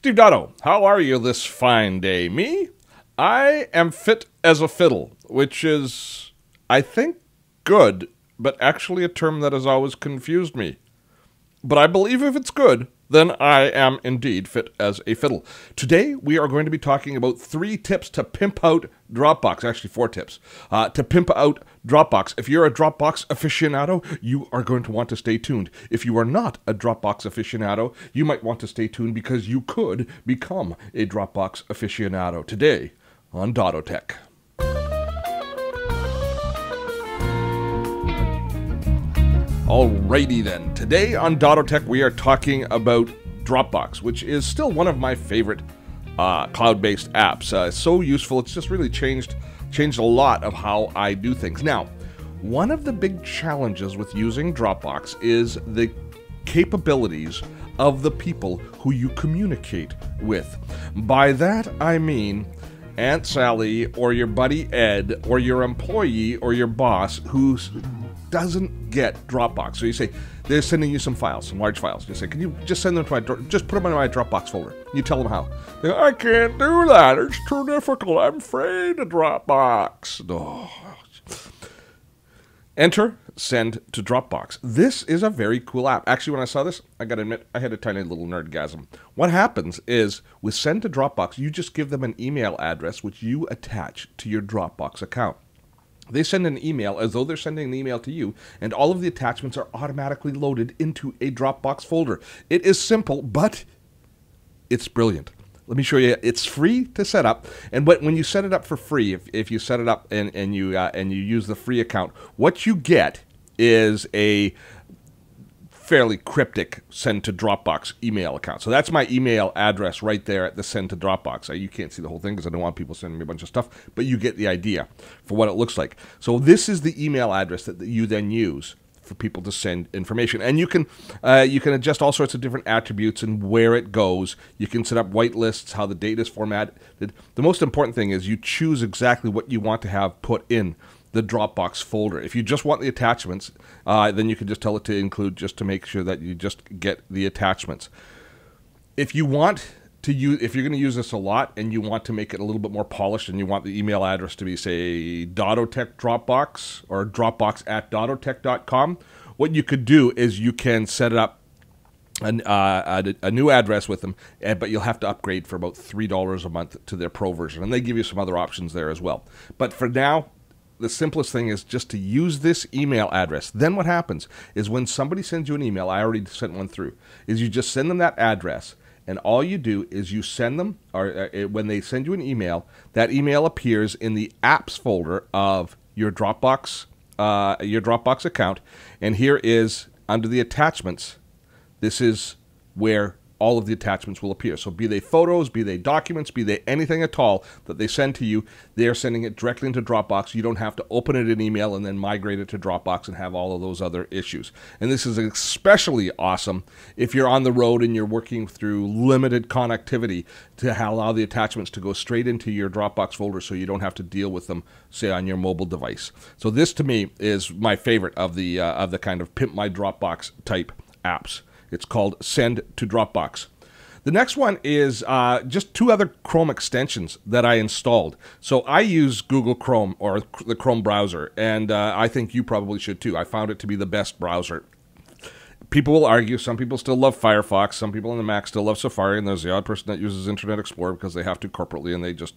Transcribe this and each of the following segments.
Steve Dotto, how are you this fine day? Me? I am fit as a fiddle, which is, I think, good, but actually a term that has always confused me. But I believe if it's good, then I am indeed fit as a fiddle. Today, we are going to be talking about 3 tips to pimp out Dropbox. Actually, 4 tips to pimp out Dropbox. If you're a Dropbox aficionado, you are going to want to stay tuned. If you are not a Dropbox aficionado, you might want to stay tuned because you could become a Dropbox aficionado today on Dotto Tech. Alrighty then, today on Dotto Tech we are talking about Dropbox, which is still one of my favorite cloud-based apps. It's so useful, it's just really changed a lot of how I do things. Now, one of the big challenges with using Dropbox is the capabilities of the people who you communicate with. By that I mean Aunt Sally or your buddy Ed or your employee or your boss who doesn't get Dropbox. So you say, they're sending you some files, some large files. You say, can you just send them to just put them in my Dropbox folder. You tell them how. They go, I can't do that. It's too difficult. I'm afraid of Dropbox. Oh. Enter Send to Dropbox. This is a very cool app. Actually, when I saw this, I gotta admit, I had a tiny little nerdgasm. What happens is, with Send to Dropbox, you just give them an email address which you attach to your Dropbox account. They send an email as though they're sending an email to you, and all of the attachments are automatically loaded into a Dropbox folder. It is simple, but it's brilliant. Let me show you. It's free to set up, and when you set it up for free, if you set it up and you use the free account, what you get is a fairly cryptic Send to Dropbox email account. So that's my email address right there at the Send to Dropbox. You can't see the whole thing because I don't want people sending me a bunch of stuff, but you get the idea for what it looks like. So this is the email address that you then use for people to send information. And you can adjust all sorts of different attributes and where it goes. You can set up whitelists, how the data is formatted. The most important thing is you choose exactly what you want to have put in the Dropbox folder. If you just want the attachments, then you can just tell it to include, just to make sure that you just get the attachments. If you want to use, if you're going to use this a lot and you want to make it a little bit more polished and you want the email address to be, say, Dotto Tech Dropbox or Dropbox@dottotech.com, what you could do is you can set it up a new address with them, but you'll have to upgrade for about $3 a month to their pro version, and they give you some other options there as well. But for now, the simplest thing is just to use this email address. Then what happens is when somebody sends you an email, I already sent one through, is you just send them that address, and all you do is you send them, or when they send you an email, that email appears in the apps folder of your Dropbox account, and here is, under the attachments, this is where all of the attachments will appear. So be they photos, be they documents, be they anything at all that they send to you, they're sending it directly into Dropbox. You don't have to open it in email and then migrate it to Dropbox and have all of those other issues. And this is especially awesome if you're on the road and you're working through limited connectivity, to allow the attachments to go straight into your Dropbox folder so you don't have to deal with them, say, on your mobile device. So this, to me, is my favorite of the kind of pimp my Dropbox type apps. It's called Send to Dropbox. The next one is just 2 other Chrome extensions that I installed. So I use Google Chrome, or the Chrome browser, and I think you probably should too. I found it to be the best browser. People will argue. Some people still love Firefox. Some people on the Mac still love Safari, and there's the odd person that uses Internet Explorer because they have to corporately, and they just...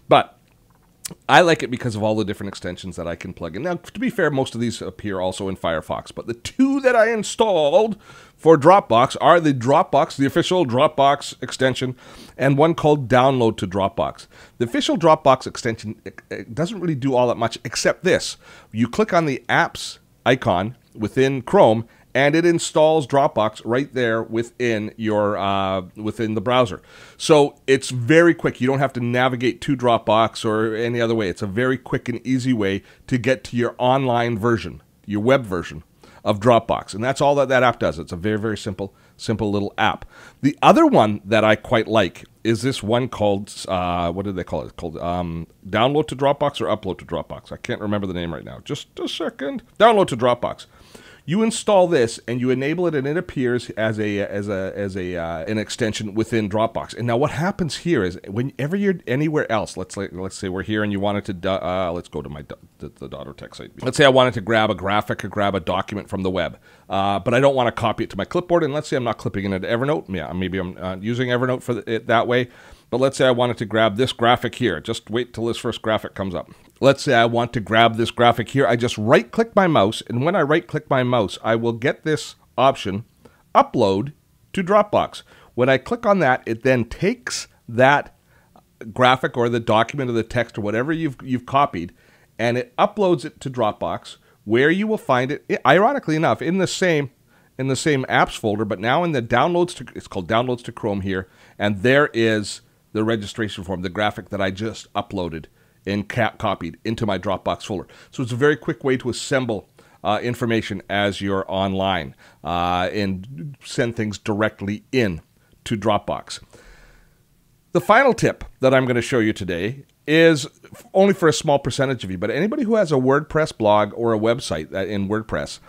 But I like it because of all the different extensions that I can plug in. Now, to be fair, most of these appear also in Firefox, but the 2 that I installed for Dropbox are the official Dropbox extension, and one called Download to Dropbox. The official Dropbox extension doesn't really do all that much except this. You click on the apps icon within Chrome, and it installs Dropbox right there within your within the browser. So it's very quick. You don't have to navigate to Dropbox or any other way. It's a very quick and easy way to get to your online version, your web version of Dropbox. And that's all that app does. It's a very, very simple little app. The other one that I quite like is this one called, what did they call it? It's called Download to Dropbox or Upload to Dropbox. I can't remember the name right now. Just a second. Download to Dropbox. You install this and you enable it, and it appears as an extension within Dropbox. And now what happens here is whenever you're anywhere else, let's say we're here and you wanted to let's go to the Dotto Tech site. Let's say I wanted to grab a graphic or grab a document from the web, but I don't want to copy it to my clipboard. And let's say I'm not clipping it into Evernote. Yeah, maybe I'm using Evernote for it that way. But let's say I wanted to grab this graphic here. Just wait till this first graphic comes up. Let's say I want to grab this graphic here. I just right-click my mouse, and when I right-click my mouse, I will get this option, Upload to Dropbox. When I click on that, it then takes that graphic or the document or the text or whatever you've copied, and it uploads it to Dropbox, where you will find it, ironically enough, in the same apps folder, but now in the it's called Downloads to Chrome here, and there is the registration form, the graphic that I just uploaded and copied into my Dropbox folder. So it's a very quick way to assemble information as you're online and send things directly in to Dropbox. The final tip that I'm going to show you today is only for a small percentage of you, but anybody who has a WordPress blog or a website in WordPress,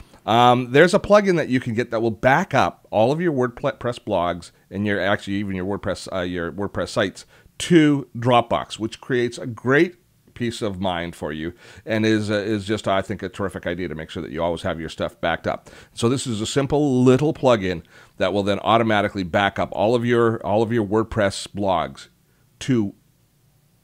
there's a plugin that you can get that will back up all of your WordPress blogs and even your WordPress sites to Dropbox, which creates a great peace of mind for you, and is just, I think, a terrific idea to make sure that you always have your stuff backed up. So this is a simple little plugin that will then automatically back up all of your WordPress blogs to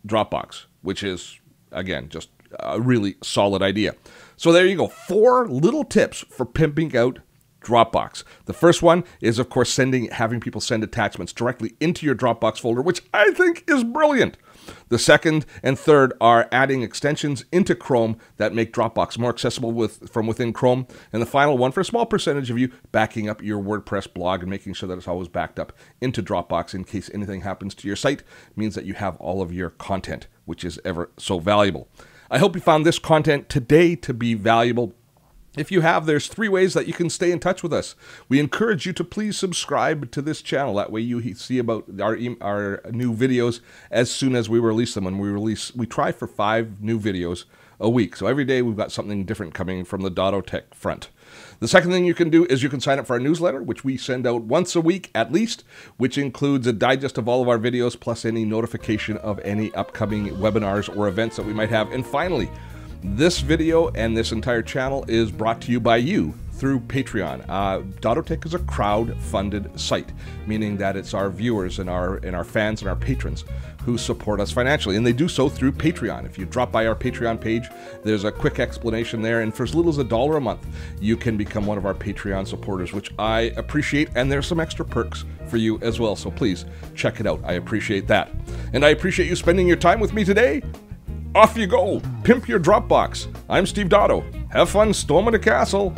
Dropbox, which is, again, just a really solid idea. So there you go. 4 little tips for pimping out Dropbox. The first one is, of course, having people send attachments directly into your Dropbox folder, which I think is brilliant. The second and third are adding extensions into Chrome that make Dropbox more accessible from within Chrome. And the final one, for a small percentage of you, backing up your WordPress blog and making sure that it's always backed up into Dropbox in case anything happens to your site. Means that you have all of your content, which is ever so valuable. I hope you found this content today to be valuable. If you have, there's 3 ways that you can stay in touch with us. We encourage you to please subscribe to this channel. That way you see about our new videos as soon as we release them. When we try for 5 new videos a week. So every day we've got something different coming from the Dotto Tech front. The second thing you can do is you can sign up for our newsletter, which we send out once a week at least, which includes a digest of all of our videos, plus any notification of any upcoming webinars or events that we might have. And finally, this video and this entire channel is brought to you by you through Patreon. Dotto Tech is a crowd-funded site, meaning that it's our viewers and our fans and our patrons who support us financially, and they do so through Patreon. If you drop by our Patreon page, there's a quick explanation there, and for as little as $1 a month, you can become one of our Patreon supporters, which I appreciate, and there's some extra perks for you as well, so please check it out. I appreciate that. And I appreciate you spending your time with me today. Off you go. Pimp your Dropbox. I'm Steve Dotto. Have fun storming the castle.